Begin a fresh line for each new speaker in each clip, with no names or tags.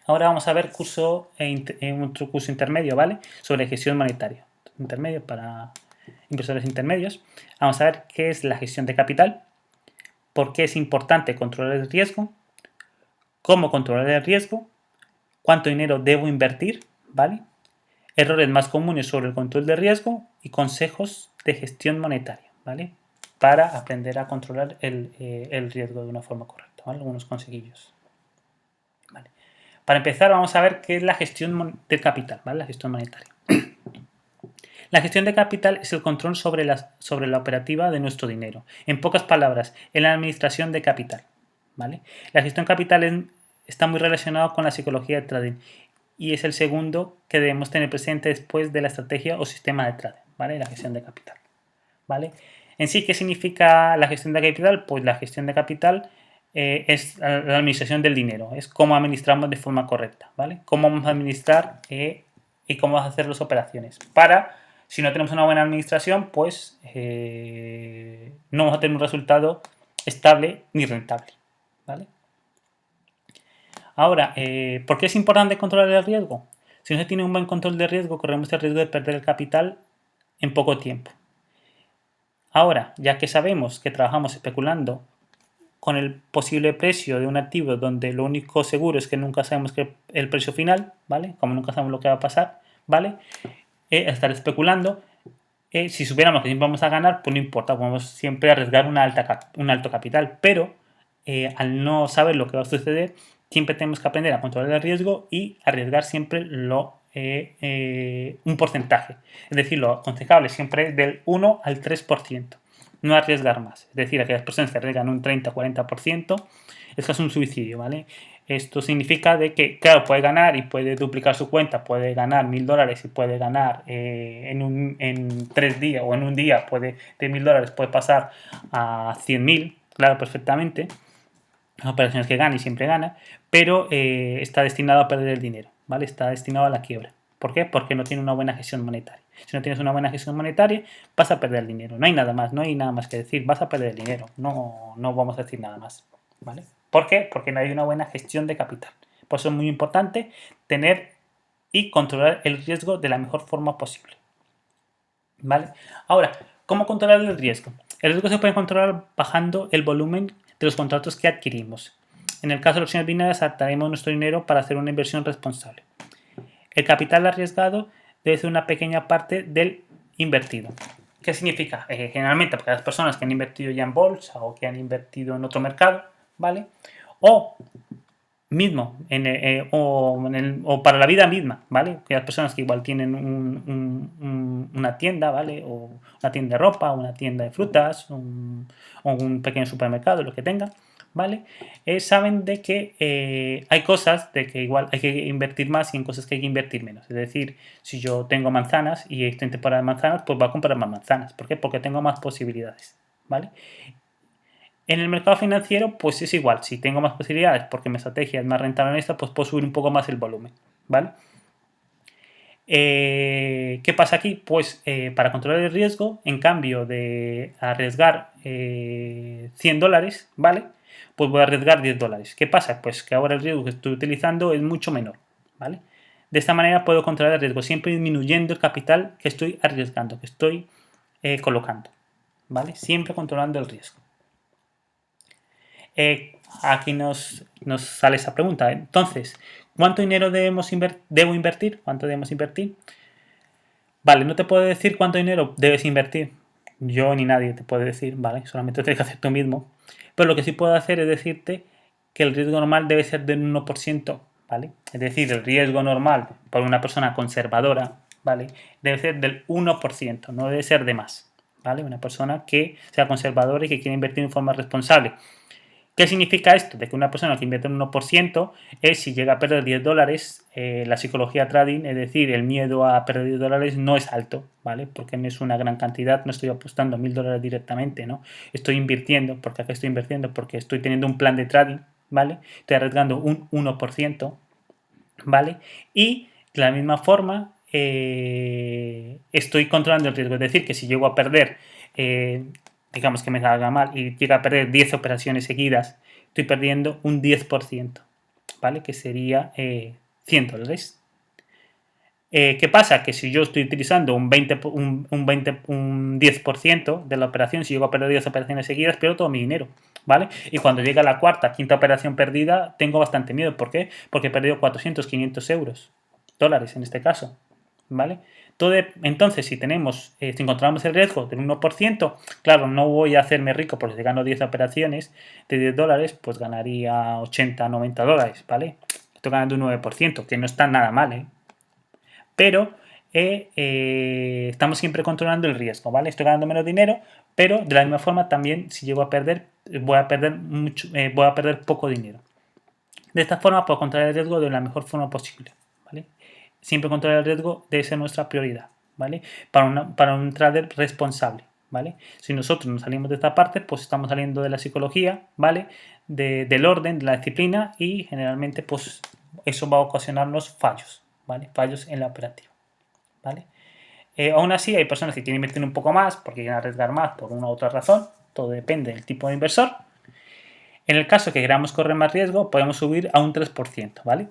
Ahora vamos a ver otro curso intermedio, ¿vale? Sobre gestión monetaria. Intermedio para inversores intermedios. Vamos a ver qué es la gestión de capital, por qué es importante controlar el riesgo, cómo controlar el riesgo, cuánto dinero debo invertir, ¿vale? Errores más comunes sobre el control de riesgo y consejos de gestión monetaria, ¿vale? Para aprender a controlar el riesgo de una forma correcta, ¿vale? Algunos consejillos. ¿Vale? Para empezar, vamos a ver qué es la gestión del capital, ¿vale? La gestión monetaria. La gestión de capital es el control sobre la operativa de nuestro dinero. En pocas palabras, es la administración de capital, ¿vale? La gestión capital está muy relacionada con la psicología de trading y es el segundo que debemos tener presente después de la estrategia o sistema de trading, ¿vale? La gestión de capital, ¿vale? En sí, ¿qué significa la gestión de capital? Pues la gestión de capital es la administración del dinero, es cómo administramos de forma correcta, ¿vale? Cómo vamos a administrar y cómo vamos a hacer las operaciones. Si no tenemos una buena administración, pues no vamos a tener un resultado estable ni rentable, ¿vale? Ahora, ¿por qué es importante controlar el riesgo? Si no se tiene un buen control de riesgo, corremos el riesgo de perder el capital en poco tiempo. Ahora, ya que sabemos que trabajamos especulando con el posible precio de un activo donde lo único seguro es que nunca sabemos el precio final, ¿vale? Como nunca sabemos lo que va a pasar, ¿vale? Estar especulando, si supiéramos que siempre vamos a ganar, pues no importa, podemos siempre arriesgar un alto capital, pero al no saber lo que va a suceder, siempre tenemos que aprender a controlar el riesgo y arriesgar siempre un porcentaje. Es decir, lo aconsejable siempre es del 1 al 3%. No arriesgar más. Es decir, aquellas personas que arriesgan un 30 o 40%, esto es un suicidio, ¿vale? Esto significa de que, claro, puede ganar y puede duplicar su cuenta, puede ganar $1.000 y puede ganar en 3 días o en un día de $1.000 puede pasar a 100.000, claro, perfectamente. Las operaciones que gana y siempre gana, pero está destinado a perder el dinero, ¿vale? Está destinado a la quiebra. ¿Por qué? Porque no tiene una buena gestión monetaria. Si no tienes una buena gestión monetaria, vas a perder el dinero. No hay nada más que decir. Vas a perder el dinero. No vamos a decir nada más, ¿vale? ¿Por qué? Porque no hay una buena gestión de capital. Por eso es muy importante tener y controlar el riesgo de la mejor forma posible, ¿vale? Ahora, ¿cómo controlar el riesgo? El riesgo se puede controlar bajando el volumen de los contratos que adquirimos. En el caso de las opciones binarias, adaptaremos nuestro dinero para hacer una inversión responsable. El capital arriesgado debe ser una pequeña parte del invertido. ¿Qué significa? Generalmente para las personas que han invertido ya en bolsa o que han invertido en otro mercado, ¿vale? O mismo o para la vida misma, ¿vale? Que las personas que igual tienen una tienda, ¿vale? O una tienda de ropa, una tienda de frutas, o un pequeño supermercado, lo que tenga, ¿vale? Saben de que hay cosas de que igual hay que invertir más y en cosas que hay que invertir menos. Es decir, si yo tengo manzanas y estoy en temporada de manzanas, pues voy a comprar más manzanas. ¿Por qué? Porque tengo más posibilidades, ¿vale? En el mercado financiero, pues es igual. Si tengo más posibilidades porque mi estrategia es más rentable en esta, pues puedo subir un poco más el volumen, ¿vale? ¿Qué pasa aquí? Pues para controlar el riesgo, en cambio de arriesgar $100, ¿vale? Pues voy a arriesgar $10. ¿Qué pasa? Pues que ahora el riesgo que estoy utilizando es mucho menor, ¿vale? De esta manera puedo controlar el riesgo, siempre disminuyendo el capital que estoy arriesgando, que estoy colocando, ¿vale? Siempre controlando el riesgo. Aquí nos sale esa pregunta. Entonces, ¿cuánto dinero debo invertir? ¿Cuánto debemos invertir? Vale, no te puedo decir cuánto dinero debes invertir. Yo ni nadie te puede decir, ¿vale? Solamente tienes que hacer tú mismo. Pero lo que sí puedo hacer es decirte que el riesgo normal debe ser del 1%, ¿vale? Es decir, el riesgo normal para una persona conservadora, ¿vale? Debe ser del 1%, no debe ser de más, ¿vale? Una persona que sea conservadora y que quiera invertir en forma responsable. ¿Qué significa esto? De que una persona que invierte un 1% es si llega a perder $10, la psicología trading, es decir, el miedo a perder $10 no es alto, ¿vale? Porque no es una gran cantidad, no estoy apostando $1.000 directamente, ¿no? Estoy invirtiendo, ¿por qué estoy invirtiendo? Porque estoy teniendo un plan de trading, ¿vale? Estoy arriesgando un 1%, ¿vale? Y de la misma forma estoy controlando el riesgo, es decir, que si llego a perder digamos que me salga mal y llega a perder 10 operaciones seguidas, estoy perdiendo un 10%, ¿vale? Que sería $100. ¿Qué pasa? Que si yo estoy utilizando un 10% de la operación, si llego a perder 10 operaciones seguidas, pierdo todo mi dinero, ¿vale? Y cuando llega la cuarta, quinta operación perdida, tengo bastante miedo. ¿Por qué? Porque he perdido 400, 500 euros, dólares en este caso, ¿vale? Entonces, si encontramos el riesgo del 1%, claro, no voy a hacerme rico porque si gano 10 operaciones de $10, pues ganaría 80, 90 dólares, ¿vale? Estoy ganando un 9%, que no está nada mal, ¿eh? Pero estamos siempre controlando el riesgo, ¿vale? Estoy ganando menos dinero, pero de la misma forma también si llego a perder, voy a perder poco dinero. De esta forma puedo controlar el riesgo de la mejor forma posible, ¿vale? Siempre controlar el riesgo debe ser nuestra prioridad, ¿vale? Para un trader responsable, ¿vale? Si nosotros nos salimos de esta parte, pues estamos saliendo de la psicología, ¿vale? Del orden, de la disciplina y generalmente pues eso va a ocasionarnos fallos, ¿vale? Fallos en la operativa, ¿vale? Aún así hay personas que quieren invertir un poco más porque quieren arriesgar más por una u otra razón, todo depende del tipo de inversor. En el caso que queramos correr más riesgo, podemos subir a un 3%, ¿vale?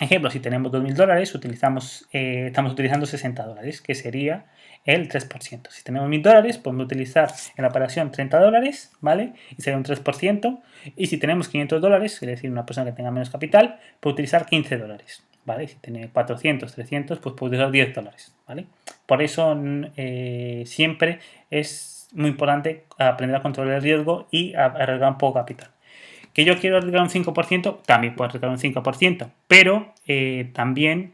Ejemplo, si tenemos $2.000, estamos utilizando $60, que sería el 3%. Si tenemos $1.000, podemos utilizar en la operación $30, ¿vale? Y sería un 3%. Y si tenemos $500, es decir, una persona que tenga menos capital, puede utilizar $15, ¿vale? Si tiene 400, 300, pues puede utilizar $10, ¿vale? Por eso siempre es muy importante aprender a controlar el riesgo y a arriesgar un poco capital. Que yo quiero arriesgar un 5%, también puedo arriesgar un 5%, pero también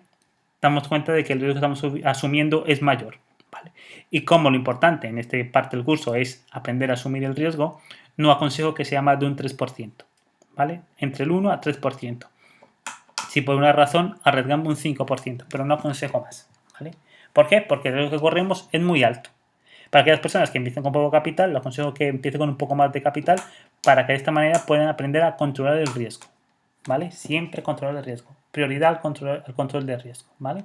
damos cuenta de que el riesgo que estamos asumiendo es mayor, ¿vale? Y como lo importante en esta parte del curso es aprender a asumir el riesgo, no aconsejo que sea más de un 3%, ¿vale? Entre el 1 a 3%. Si por una razón arriesgamos un 5%, pero no aconsejo más, ¿vale? ¿Por qué? Porque el riesgo que corremos es muy alto. Para aquellas personas que empiecen con poco capital, les aconsejo que empiecen con un poco más de capital para que de esta manera puedan aprender a controlar el riesgo, ¿vale? Siempre controlar el riesgo. Prioridad al control del riesgo, ¿vale?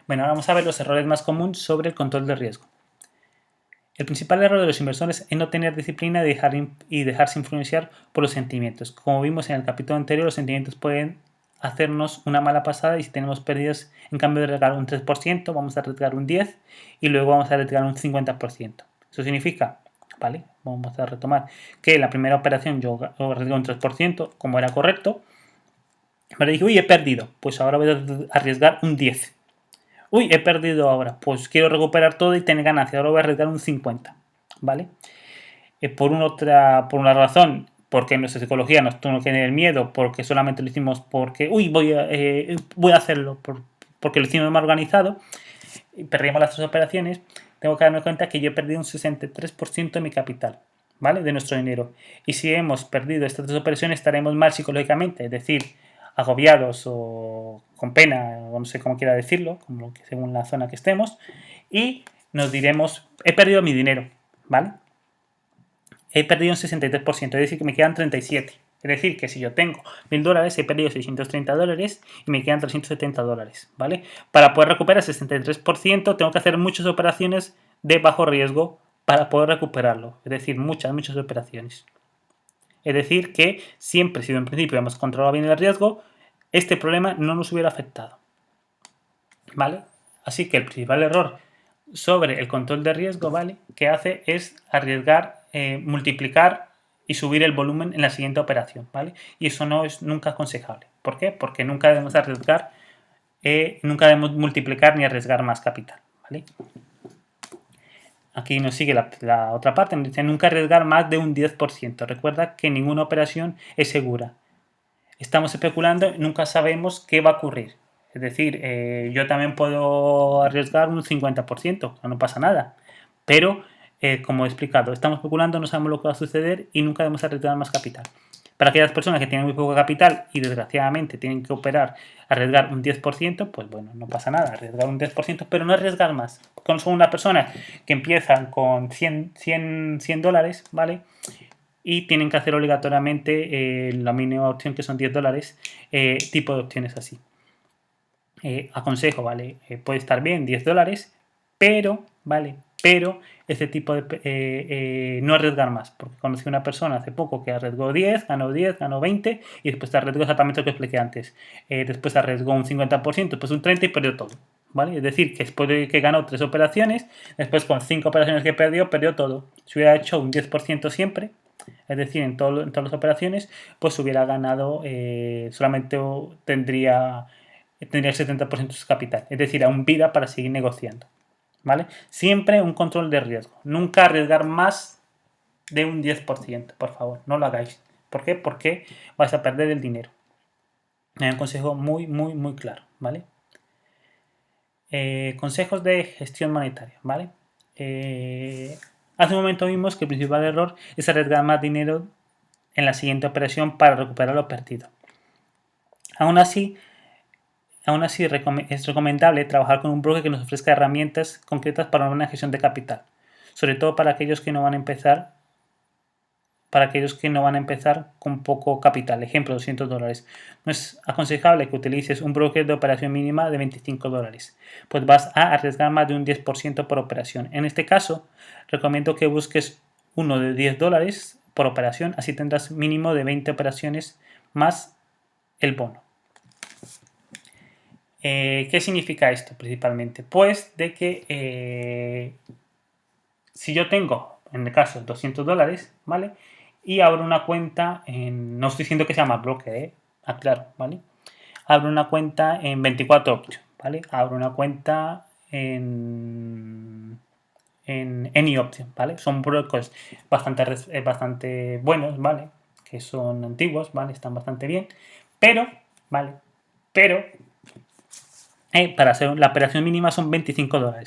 Bueno, ahora vamos a ver los errores más comunes sobre el control del riesgo. El principal error de los inversores es no tener disciplina y dejarse influenciar por los sentimientos. Como vimos en el capítulo anterior, los sentimientos pueden hacernos una mala pasada y si tenemos pérdidas, en cambio de arriesgar un 3%, vamos a arriesgar un 10% y luego vamos a arriesgar un 50%. Eso significa, ¿vale? Vamos a retomar que la primera operación yo arriesgué un 3%, como era correcto, pero dije, uy, he perdido, pues ahora voy a arriesgar un 10%. Uy, he perdido ahora, pues quiero recuperar todo y tener ganancia, ahora voy a arriesgar un 50%, ¿vale? Por una razón, porque en nuestra psicología nos tuvo que tener el miedo, porque solamente lo hicimos porque, uy, voy a hacerlo, porque lo hicimos más organizado, y perdimos las tres operaciones, tengo que darme cuenta que yo he perdido un 63% de mi capital, ¿vale? De nuestro dinero. Y si hemos perdido estas tres operaciones, estaremos mal psicológicamente, es decir, agobiados o con pena, o no sé cómo quiera decirlo, como que según la zona que estemos, y nos diremos, he perdido mi dinero, ¿vale? He perdido un 63%, es decir, que me quedan 37. Es decir, que si yo tengo $1.000, he perdido $630 y me quedan $370, ¿vale? Para poder recuperar el 63%, tengo que hacer muchas operaciones de bajo riesgo para poder recuperarlo. Es decir, muchas operaciones. Es decir, que siempre, si en principio hemos controlado bien el riesgo, este problema no nos hubiera afectado, ¿vale? Así que el principal error sobre el control de riesgo, ¿vale? Que hace es arriesgar, multiplicar y subir el volumen en la siguiente operación, ¿vale? Y eso no es nunca aconsejable. ¿Por qué? Porque nunca debemos arriesgar, nunca debemos multiplicar ni arriesgar más capital, ¿vale? Aquí nos sigue la otra parte, nos dice nunca arriesgar más de un 10%. Recuerda que ninguna operación es segura. Estamos especulando, nunca sabemos qué va a ocurrir. Es decir, yo también puedo arriesgar un 50%, no pasa nada. Pero, como he explicado, estamos especulando, no sabemos lo que va a suceder y nunca debemos arriesgar más capital. Para aquellas personas que tienen muy poco capital y desgraciadamente tienen que arriesgar un 10%, pues bueno, no pasa nada, arriesgar un 10%, pero no arriesgar más. Porque son unas personas que empiezan con 100 dólares, ¿vale? Y tienen que hacer obligatoriamente la mínima opción que son $10, tipo de opciones así. Aconsejo, ¿vale? Puede estar bien $10, pero, ¿vale? pero este tipo de no arriesgar más, porque conocí a una persona hace poco que arriesgó 10, ganó 20 y después arriesgó exactamente lo que expliqué antes. Después arriesgó un 50%, después un 30% y perdió todo. ¿Vale? Es decir, que después de que ganó 3 operaciones, después con 5 operaciones que perdió todo. Si hubiera hecho un 10% siempre, es decir, en todas las operaciones, pues hubiera ganado, solamente tendría el 70% de su capital. Es decir, aún vida para seguir negociando. ¿Vale? Siempre un control de riesgo. Nunca arriesgar más de un 10%, por favor, no lo hagáis. ¿Por qué? Porque vais a perder el dinero. Es un consejo muy, muy, muy claro, ¿vale? Consejos de gestión monetaria, ¿vale? Hace un momento vimos que el principal error es arriesgar más dinero en la siguiente operación para recuperar lo perdido. Aún así es recomendable trabajar con un broker que nos ofrezca herramientas concretas para una gestión de capital, sobre todo para aquellos que no van a empezar con poco capital. Ejemplo, $200. No es aconsejable que utilices un broker de operación mínima de $25, pues vas a arriesgar más de un 10% por operación. En este caso, recomiendo que busques uno de $10 por operación, así tendrás mínimo de 20 operaciones más el bono. ¿Qué significa esto principalmente? Pues de que si yo tengo, en el caso, $200, ¿vale? Y abro una cuenta no estoy diciendo que sea más broker, aclaro, ¿vale? Abro una cuenta en 24 Option, ¿vale? Abro una cuenta en Any Option, ¿vale? Son brokers bastante buenos, ¿vale? Que son antiguos, ¿vale? Están bastante bien, pero, ¿vale? Pero para hacer la operación mínima son $25.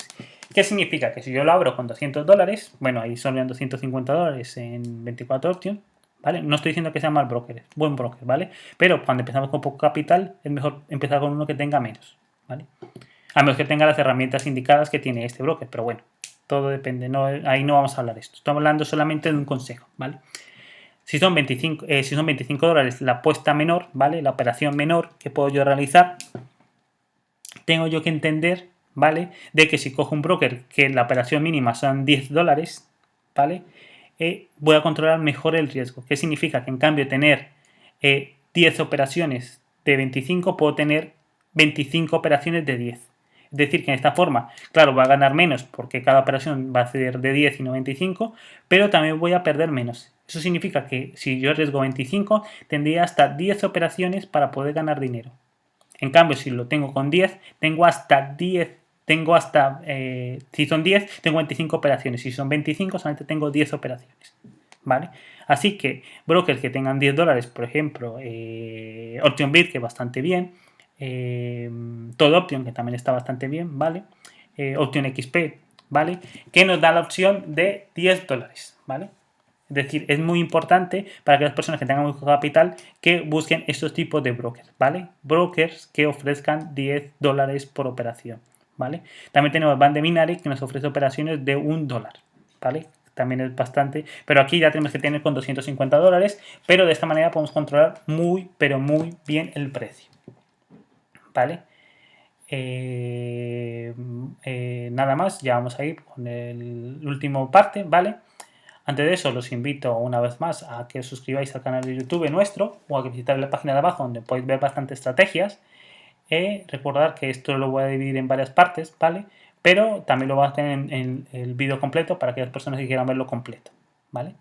¿Qué significa? Que si yo lo abro con $200, bueno, ahí son $250 en 24 Option, ¿vale? No estoy diciendo que sea mal broker, es buen broker, ¿vale? Pero cuando empezamos con poco capital, es mejor empezar con uno que tenga menos, ¿vale? A menos que tenga las herramientas indicadas que tiene este broker, pero bueno, todo depende, ahí no vamos a hablar de esto. Estamos hablando solamente de un consejo, ¿vale? Si son $25 la apuesta menor, ¿vale? La operación menor que puedo yo realizar, tengo yo que entender, ¿vale? De que si cojo un broker que la operación mínima son $10, ¿vale? Voy a controlar mejor el riesgo. ¿Qué significa? Que en cambio de tener 10 operaciones de 25, puedo tener 25 operaciones de 10. Es decir, que en esta forma, claro, va a ganar menos porque cada operación va a ser de 10 y no 25, pero también voy a perder menos. Eso significa que si yo arriesgo 25, tendría hasta 10 operaciones para poder ganar dinero. En cambio, si lo tengo con 10, tengo hasta si son 10, tengo 25 operaciones. Si son 25, solamente tengo 10 operaciones. ¿Vale? Así que brokers que tengan $10, por ejemplo, OptionBid, que bastante bien, Todo Option, que también está bastante bien, ¿vale? Option XP, ¿vale? Que nos da la opción de $10, ¿vale? Es decir, es muy importante para que las personas que tengan mucho capital que busquen estos tipos de brokers, ¿vale? Brokers que ofrezcan $10 por operación, ¿vale? También tenemos Bande Binary que nos ofrece operaciones de $1, ¿vale? También es bastante, pero aquí ya tenemos que tener con $250, pero de esta manera podemos controlar muy, pero muy bien el precio, ¿vale? Nada más, ya vamos a ir con el último parte, ¿vale? Antes de eso, los invito una vez más a que os suscribáis al canal de YouTube nuestro o a que visitéis la página de abajo donde podéis ver bastantes estrategias. Recordar que esto lo voy a dividir en varias partes, ¿vale? Pero también lo voy a tener en el vídeo completo para aquellas personas que quieran verlo completo, ¿vale?